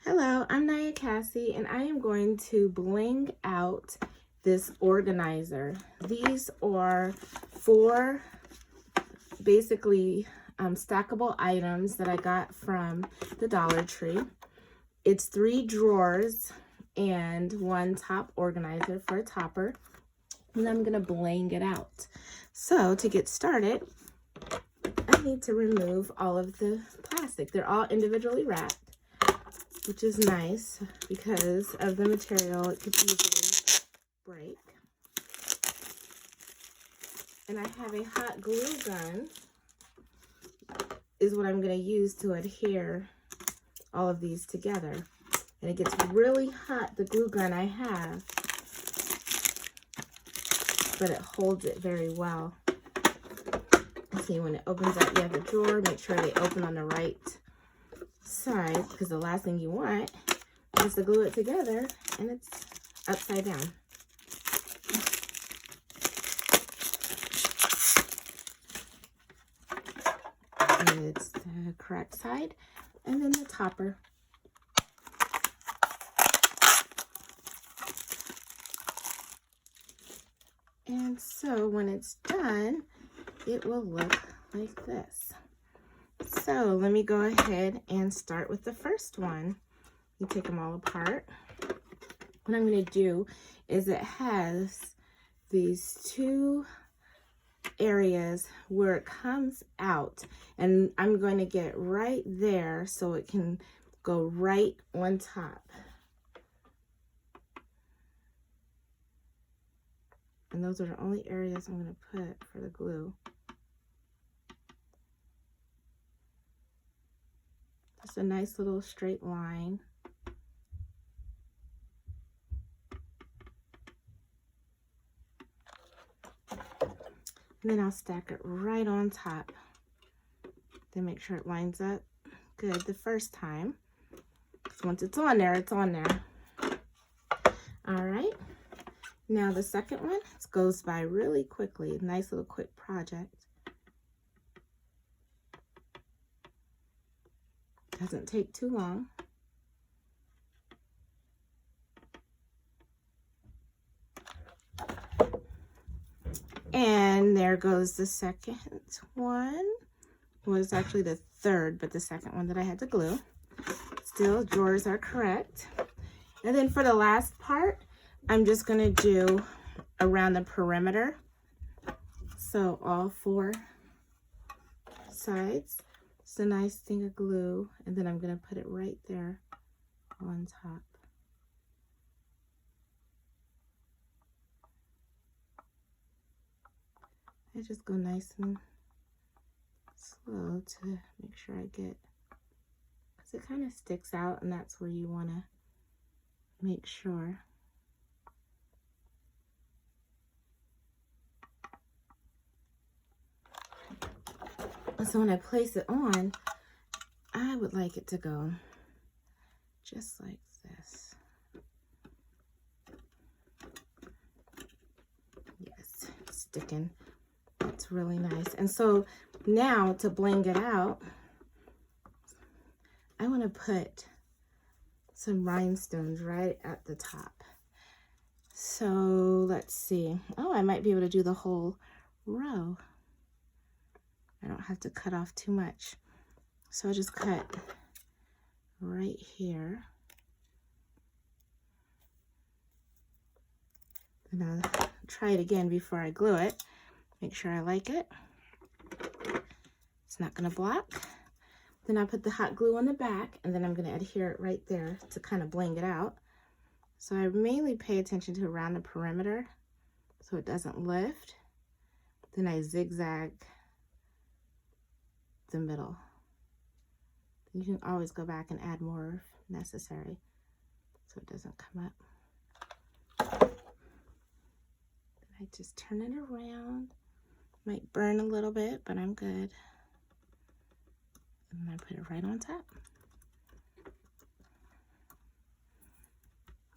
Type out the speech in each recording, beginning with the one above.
Hello, I'm Nia Cassie, and I am going to bling out this organizer. These are four basically stackable items that I got from the Dollar Tree. It's 3 drawers and 1 top organizer for a topper, and I'm gonna bling it out. So to get started, I need to remove all of the plastic. They're all individually wrapped, which is nice because of the material. It could easily break. And I have a hot glue gun is what I'm going to use to adhere all of these together. And it gets really hot, the glue gun I have, but it holds it very well. See, when it opens up, you have a drawer, make sure they open on the right side, because the last thing you want is to glue it together and it's upside down. And it's the correct side, and then the topper. And so when it's done, it will look like this. So let me go ahead and start with the first one. You take them all apart. What I'm going to do is it has these 2 areas where it comes out, and I'm going to get right there so it can go right on top. And those are the only areas I'm going to put for the glue. Just a nice little straight line. And then I'll stack it right on top. Then make sure it lines up good the first time. Because once it's on there, it's on there. All right. Now the second one goes by really quickly. Nice little quick project. Doesn't take too long. And there goes the second one. Well, it's actually the third, but the second one that I had to glue. Still, drawers are correct. And then for the last part, I'm just going to do around the perimeter. So all 4 sides. It's a nice thing of glue, and then I'm going to put it right there on top. I just go nice and slow to make sure I get, because it kind of sticks out, and that's where you want to make sure. So when I place it on, I would like it to go just like this. Yes, it's sticking. That's really nice. And so now to bling it out, I want to put some rhinestones right at the top. So let's see. Oh, I might be able to do the whole row. I don't have to cut off too much. So I'll just cut right here. And I'll try it again before I glue it. Make sure I like it. It's not going to block. Then I'll put the hot glue on the back, and then I'm going to adhere it right there to kind of bling it out. So I mainly pay attention to around the perimeter so it doesn't lift. Then I zigzag the middle. You can always go back and add more if necessary so it doesn't come up. I just turn it around. Might burn a little bit, but I'm good. And I put it right on top.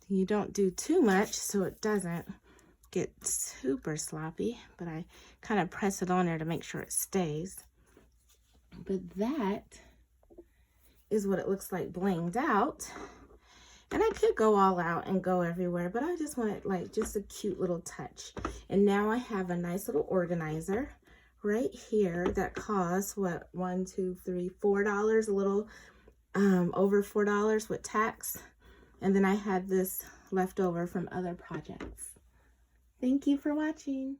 You don't do too much so it doesn't get super sloppy, but I kind of press it on there to make sure it stays. But that is what it looks like blinged out. And I could go all out and go everywhere, but I just wanted like just a cute little touch. And now I have a nice little organizer right here that costs what, $1, $2, $3, $4, a little over $4 with tax. And then I had this left over from other projects. Thank you for watching.